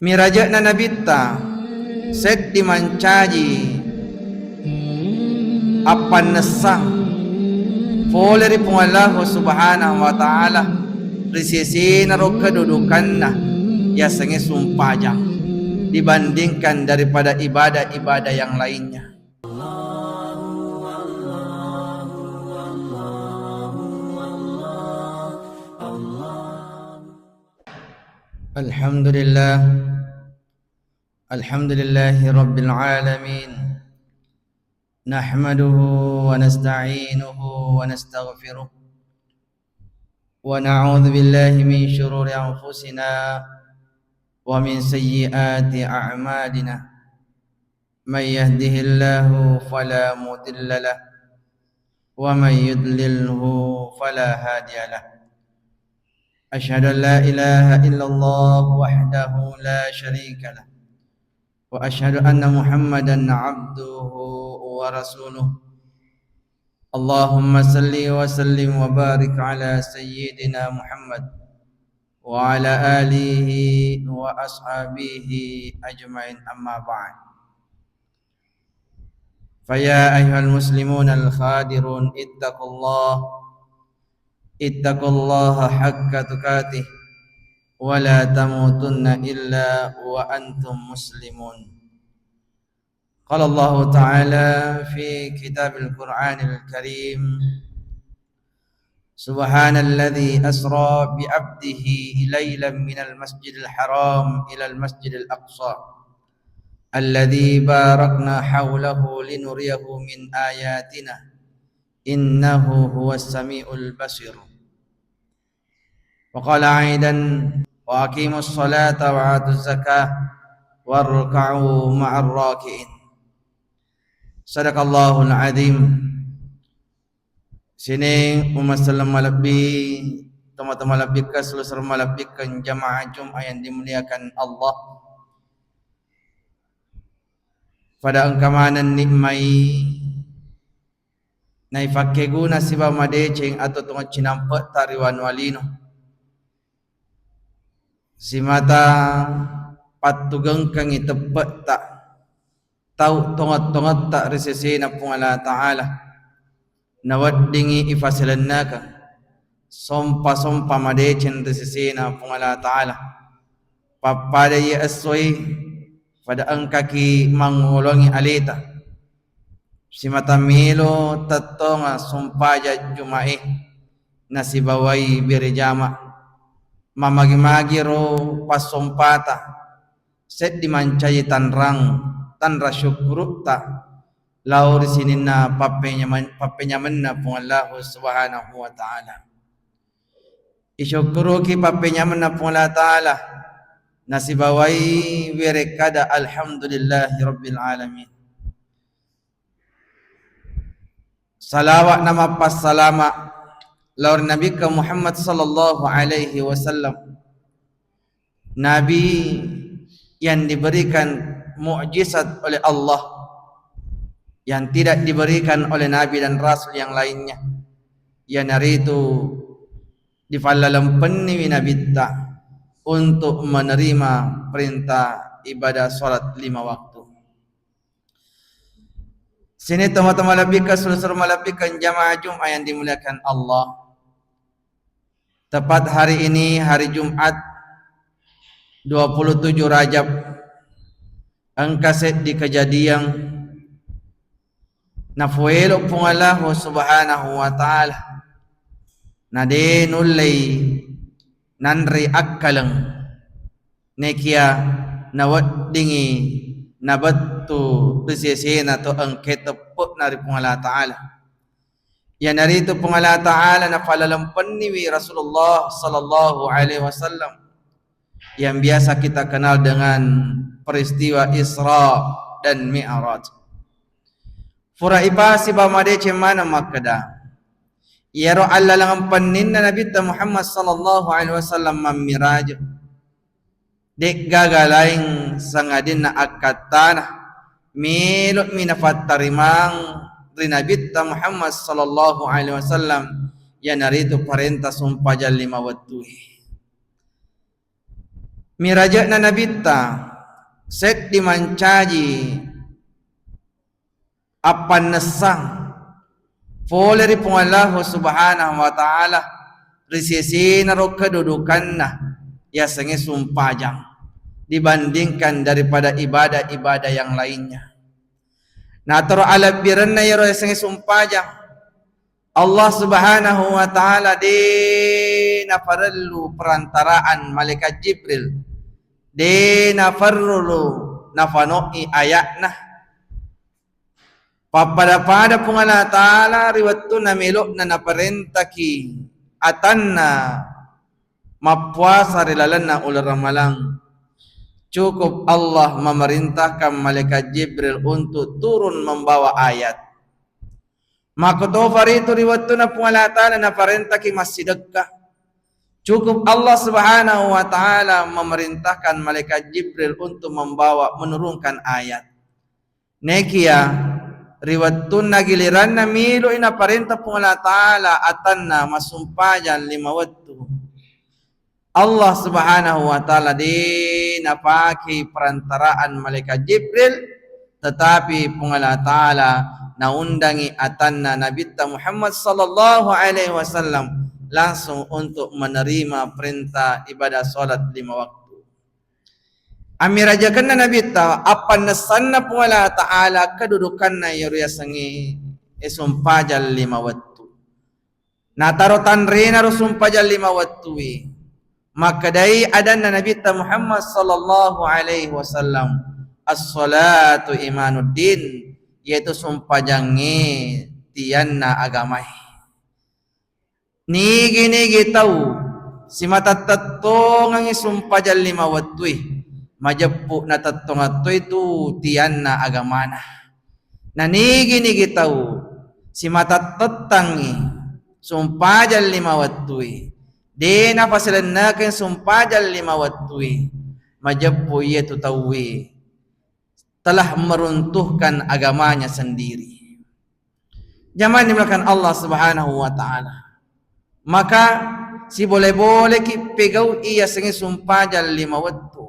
Miraja na nabita set dimancaji apan nesang poleri pungallahu subhanahu wa ta'ala risisi naro kedudukanna ya sange sumpajang dibandingkan daripada ibadah-ibadah yang lainnya. Alhamdulillah, alhamdulillahi rabbil alamin. Nahmaduhu wa nasta'inuhu wa nastaghfiruh wa na'udzu billahi min shururi anfusina wa min sayyiati a'malina. Man yahdihillahu fala mudilla lahu wa man yudlilhu fala hadiya lahu. Asyhadu an la ilaha illallah wahdahu la syarika lah wa asyhadu anna Muhammadan abduhu wa rasuluh. Allahumma salli wa sallim wa barik ala sayyidina Muhammad wa ala alihi wa ashabihi ajma'in, amma ba'd. Faya ayyuhal muslimun al-khadirun ittaqullaha haqqa tuqatih wa la tamutunna illa wa antum muslimun. Qala Allah Ta'ala fi kitabil Qur'anil Karim, Subhanalladzi asra bi 'abdihi laylan minal masjidil haram ilal masjidil aqsa alladzi barakna hawlahu linuriyahu min ayatina innahu huwas samiul basir. Wa qala aidan wa aqimus salata wa atuz zakah warka'u ma'ar raki'in. Sadaqallahul azim. Sini umat salam malabbi teman-teman labika seluruh malabikan jamaah Jumat yang dimuliakan Allah. Pada engkamanan nikmai nai fakke guna siba madeceng atau tunga cinampak tariwan walino si mata patugeng kang itepet tak tau tongat-tongat tak resesi na pungala ta'ala nawaddingi ifasilanaka sompa madecen resesi na pungala ta'ala papada ya aswai pada angkaki mangulongi alita si mata milo tatonga sumpaja jumai nasibawai berjama mamagi-magi ro pasompata set dimancai tanra syukur ta laur sinina papenya menna pung Allah subhanahu wa ta'ala. Isyukuru ki papenya menna pung Allah ta'ala nasibawai wirekada alhamdulillahi rabbil alamin. Salawat nama pas salama laur Nabi ke Muhammad sallallahu alaihi wasallam, Nabi yang diberikan mukjizat oleh Allah yang tidak diberikan oleh Nabi dan Rasul yang lainnya. Ya nari itu difallalam penni nabita untuk menerima perintah ibadah salat 5 waktu. Sini teman-teman labika seluruh malabikan jamaah Jumat yang dimuliakan Allah. Tepat hari ini hari Jumat 27 Rajab angkaset di kejadian nafuelo pungalahu subhanahu wa ta'ala nade nulay nanri akkalang nekia nawaddingi nabattu bisesena to angketepuk nari pungala ta'ala. Ya narito pungala ta'ala na palalampan ni Rasulullah sallallahu alaihi wasallam yang biasa kita kenal dengan peristiwa Isra dan Mi'raj. Fura ibasi bamade cemana makada. Ya ro alla lang panninna Nabi Muhammad sallallahu alaihi wasallam mamiraj. Dek gagalaing sangadin na akatana milot minafattarimang Nabi Muhammad sallallahu alaihi wasallam ya narito parenta sumpah 5 waktu. Miraja na nabita set dimancaji apan nesang Foleri pung Allah subhanahu wa ta'ala risisi naro kedudukanna ya senge sumpajang dibandingkan daripada ibadah-ibadah yang lainnya. Nah taro ala biranna yaro ya senge sumpajang Allah subhanahu wa ta'ala di nafarallu perantaraan malaikat Jibril di nafarallu nafanoi ayatna papada pung Allah Ta'ala riwattu na melok na naparentaki atanna mapuasa rilalan na ular ramalang. Cukup Allah memerintahkan malaikat Jibril untuk turun membawa ayat. Maka tofar itu riwattu na pung Allah Ta'ala naparentaki masjidakka. Cukup Allah Subhanahu wa Ta'ala memerintahkan malaikat Jibril untuk menurunkan ayat. Nekia riwatun na giliran na milo ina parenta pung Allah Ta'ala atanna masumpajan 5 waktu. Allah Subhanahu wa Ta'ala di napaki perantaraan malaikat Jibril tetapi pung Allah Ta'ala naundangi atanna Nabi Muhammad sallallahu alaihi wasallam langsung untuk menerima perintah ibadah salat 5 waktu. Amirajakan na Nabi ta apan nasanna pung Allah Ta'ala kedudukan na yaruya sangi sumpajal 5 waktu. Na tarotan rena sumpajal 5 waktu. Maka dai adan na Nabi ta Muhammad sallallahu alaihi wasallam as-salatu imanuddin yaitu sumpajangi tianna agamai. Nigi tahu si matatatong ang sumpajal 5 waktu. Majapuk na tattong ato itu tiyan na agamana. Nanigi tahu si matatattangi sumpajal 5 waktu. Di na pasilannakin sumpajal 5 waktu. Majapuk ia tu tawi telah meruntuhkan agamanya sendiri. Zaman dimulakan Allah Subhanahu wa Ta'ala. Maka si boleh-boleh ki pegaw iya sengi sumpajal 5 waktu.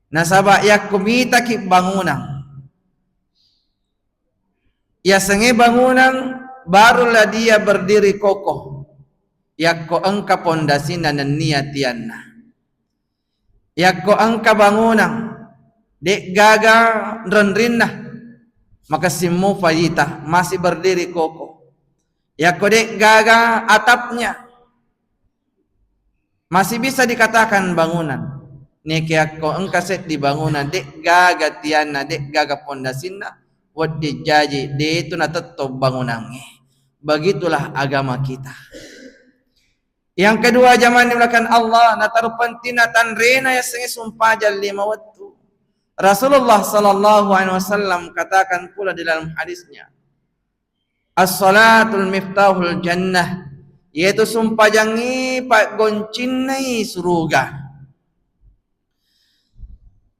Nasaba yak kumita ki bangunan. Ya sengi bangunan barulah dia berdiri kokoh. Yak ko angka pondasi na niatianna. Yak ko angka bangunan dek gaga renrinna maka simu fayita masih berdiri kokoh. Yak ko dek gaga atapnya masih bisa dikatakan bangunan. Niki ako engka set di bangunan dek gaga tiana dek gaga pondasinna wad dijaji de itu na tetap bangunannya. Begitulah agama kita. Yang kedua zaman dimulakan Allah natarupan tinatan rena ya sengi sumpajal 5 waktu. Rasulullah sallallahu alaihi wasallam katakan pula di dalam hadisnya as-salatul miftahul jannah yaitu sumpajangi pak goncinai surga.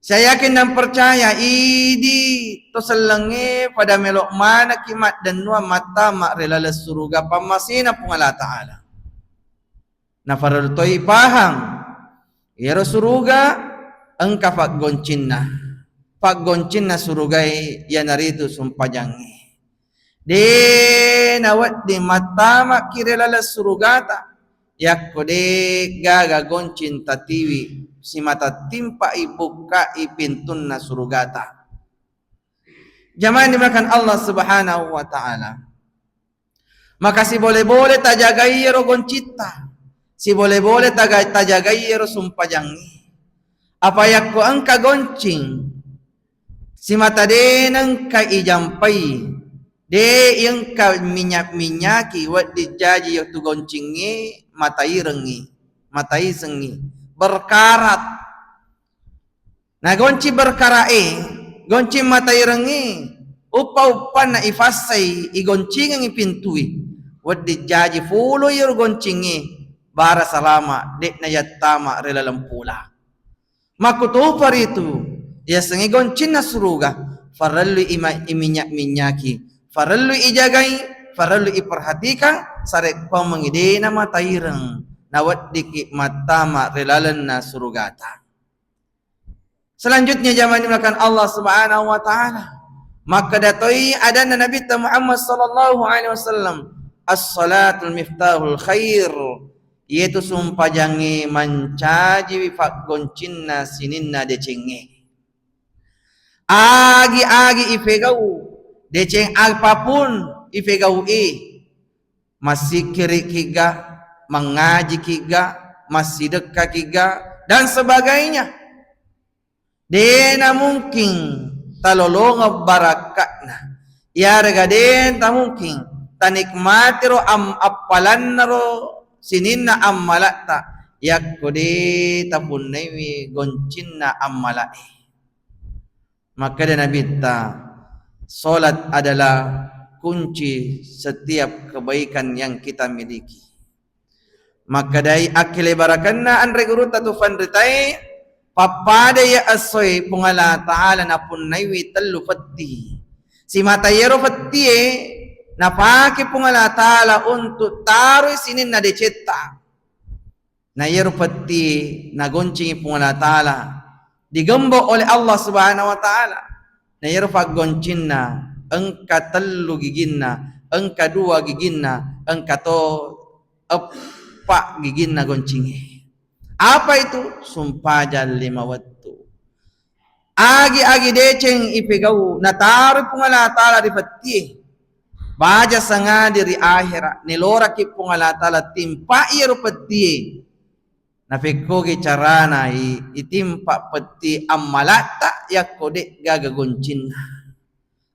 Saya yakin dan percaya idi to selengi pada melok mana kimat dan nuah mata mak relala surga pamasina pung Allah Ta'ala. Na farul toy pahang iro surga engka pak goncinna. Pak goncinna surgai ya naritu sumpajangi. De nawat di mata mak kirelala surgata yakko de gaga goncin tatiwi si mata timpa ibuka ipintun na surgata. Jamaah dimakan Allah Subhanahu wa Ta'ala. Maka si boleh-boleh tajagai ro goncita. Si boleh-boleh tajagai ro sumpajangi. Apa yakko angka goncing si mata denang ka ijampai de yang ka minyak-minyaki wat dijaji yo tu goncingi matai rengi matai sengi berkarat. Nah gonci gonci matai rengi upa-upa na ifasay igoncing ang ipintui wad dijaji fulo yor goncingi bara salama dek na yattama relalampula. Makutu paritu ya sengi goncin na suruga farallu iminyak-minyaki farallu ijagai farallu iperhatikan sarek pamangide na mataireng nawat diki matama relalan na surugata. Selanjutnya zaman dimulakan Allah Subhanahu wa taala. Maka datoi ada Nabi Muhammad sallallahu alaihi wasallam, as-salatul miftahul khair, yaitu sumpah jangi mancaji fak goncinna sininna decenge. Agi ifegau deceng apapun ifegau masih kiri kiga, mengaji kiga, masih dekat kiga dan sebagainya. Dena mungkin talolong barakatna. Ya rega den ta mungkin tanikmati ro appalan ro sininna ammalata yakode tapunnewi goncinna ammalai. Maka dan Nabi salat adalah kunci setiap kebaikan yang kita miliki. Maka dari akile barakanna an reguruta tu fanritai papada ya asoi pungala ta'ala na punnaiwi tellu fatti. Si matayero fatti na pake pungala ta'ala untuk taruh sinin na decetta. Na yero fatti na goncingi pungala ta'ala digembo oleh Allah Subhanahu wa taala. Na yero faggoncinna engka tellu giginna, engka dua giginna, engka to pak giginna goncingi. Apa itu? Sumpah lima waktu. Agi deceng ipegau nataru pungala taala di peti. Baja sanga diri akhirat nilora ki pungala taala timpa iru peti. Nafikogi carana itimpa peti ammalata yakode gaga goncinna.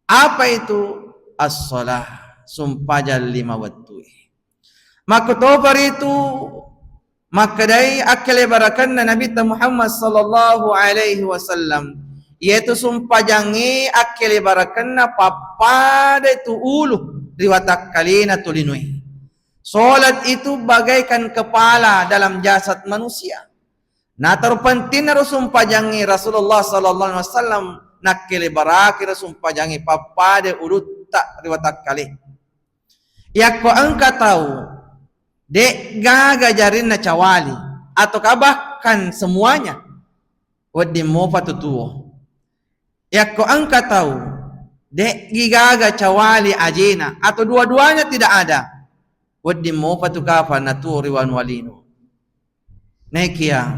Apa itu? As-salah, sumpah lima waktu. Maka topar itu maka dari akale barakan Nabi Muhammad sallallahu alaihi wasallam, yaitu sumpah jangi akale barakan papada itu ulu riwatak kalina tulinui. Salat itu bagaikan kepala dalam jasad manusia. Nah terpenting na sumpah jangi Rasulullah sallallahu alaihi wasallam nakile barakir sumpah jangi papada ulu tak riwatak kali. Ya ko angka tahu dek gaga jarin na cawali atau bahkan semuanya wadi mo patutuo. Ya ko angka tahu dek gigaga cawali ajena atau dua-duanya tidak ada. Wadi mo patukafa na turi wan walino. Nekia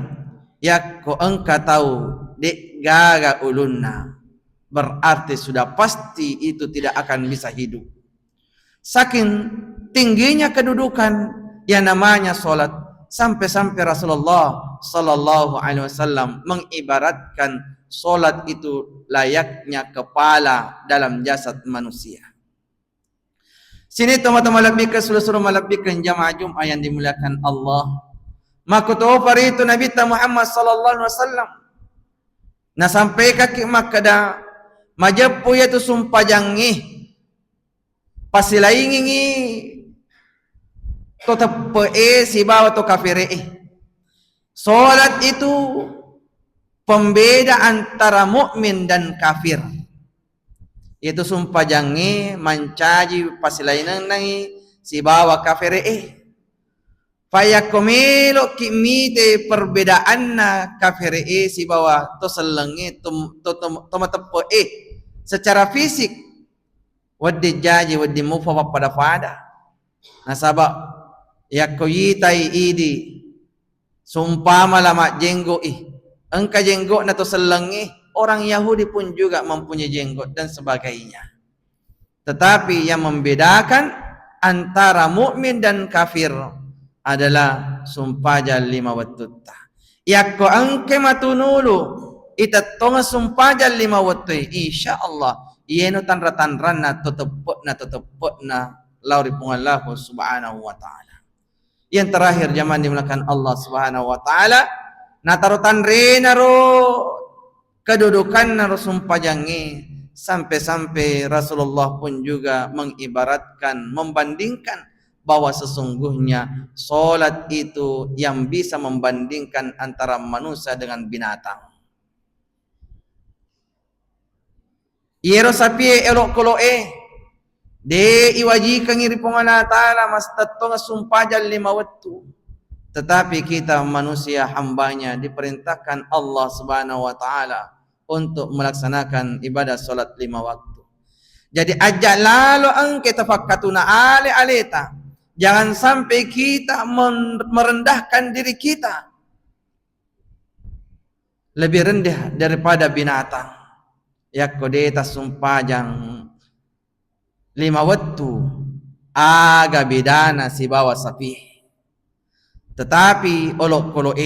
ya ko angka tahu dek gaga ulunna berarti sudah pasti itu tidak akan bisa hidup. Saking tingginya kedudukan yang namanya solat, sampai-sampai Rasulullah sallallahu alaihi wasallam mengibaratkan solat itu layaknya kepala dalam jasad manusia. Sini teman-teman malabika seluruh malabika jamaah Jumat yang dimuliakan Allah. Maka topar itu Nabi Muhammad sallallahu alaihi wasallam na sampai kaki makada majapu yaitu sumpah jangi pasilaingi to tepe si bawa to kafire. Salat itu pembeda antara mukmin dan kafir. Itu sumpah jangi mancaji pasilainan nang si bawa kafire. Fayakumilo kimite perbedaan na kafire si bawa to selengi to matepe secara fisik. Wadi jaji wadi mufa pada nasabak yakoyitai idi sumpah malamak jenggo engka jenggo na to selengi. Orang Yahudi pun juga mempunyai jenggot dan sebagainya. Tetapi yang membedakan antara mukmin dan kafir adalah sumpah lima waktu. Yakko angke matunulu itatonga sumpah lima waktu. Insyaallah ieno tanra-tanran na tetep na lauri pungallahu subhanahu wa ta'ala. Yang terakhir zaman dimulakan Allah subhanahu wa ta'ala na tarutan renaro kedudukan na sumpah jangi sampai-sampai Rasulullah pun juga mengibaratkan, membandingkan bahwa sesungguhnya solat itu yang bisa membandingkan antara manusia dengan binatang. Iero sapi elok koloe de iwaji kangiri pungala ta'ala mas tatonga sumpah lima waktu. Tetapi kita manusia hambanya diperintahkan Allah subhanahu wa ta'ala untuk melaksanakan ibadah solat 5 waktu. Jadi ajak lalu angke tafakkatuna aleta. Jangan sampai kita merendahkan diri kita lebih rendah daripada binatang. Yakode tasumpajang 5 waktu aga bidana si bawa sapi. Tetapi olok kolo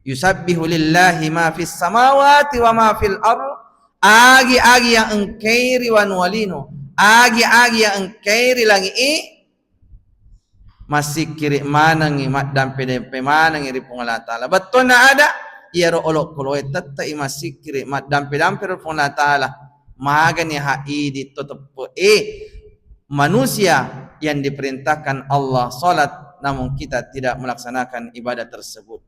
yusabbihu lillahi ma fis samawati wa ma fil ardh. Agi-agi yang engkairi wanwalino, agi-agi yang engkairi langi masih kiri manangi mat dampe manangi ri pungala taala. Betul na ada ia ro olok koloe tetta masih kiri mat dampe ri pungala taala. Magani hai di tutup manusia yang diperintahkan Allah salat namun kita tidak melaksanakan ibadah tersebut.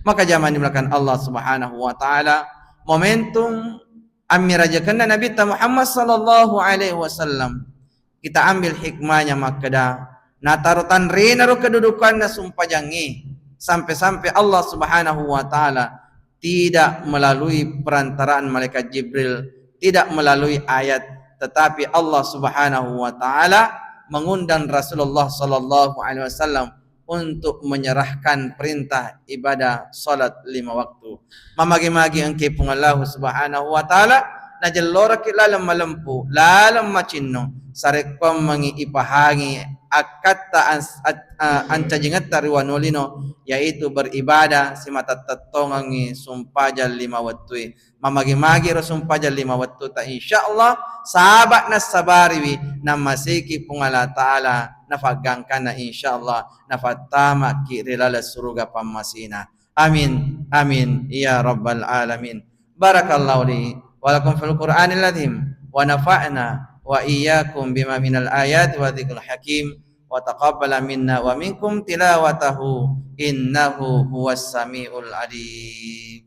Maka zaman dimulakan Allah Subhanahu wa taala momentum amirajakanna Nabi Muhammad sallallahu alaihi wasallam. Kita ambil hikmahnya makada natarutan rena ro kedudukan na sumpajangi sampai-sampai Allah Subhanahu wa taala tidak melalui perantaraan malaikat Jibril, tidak melalui ayat, tetapi Allah Subhanahu wa taala mengundang Rasulullah sallallahu alaihi wasallam untuk menyerahkan perintah ibadah salat 5 waktu. Mamagi-magi engke pung Allah Subhanahu wa taala najalora kilalam malempu lalam macinno sarekom mangi ipahangi akatta ancajengat tariwanolino yaitu beribadah simata tatongangi sumpajal 5 waktu. Mamagi-magi ro sumpajal 5 waktu ta insyaallah sahabat nasabariwi namasiki pung Allah taala nafagangkan na insyaallah nafatama kirilala surga pamasina. Amin amin ya rabbal alamin. Barakallahu li wa lakum fil Qur'anil azim wa nafa'na wa iyyakum bima minal ayat wa dzikril hakim wa taqabbala minna wa minkum tilawatahu innahu huwas samiul alim.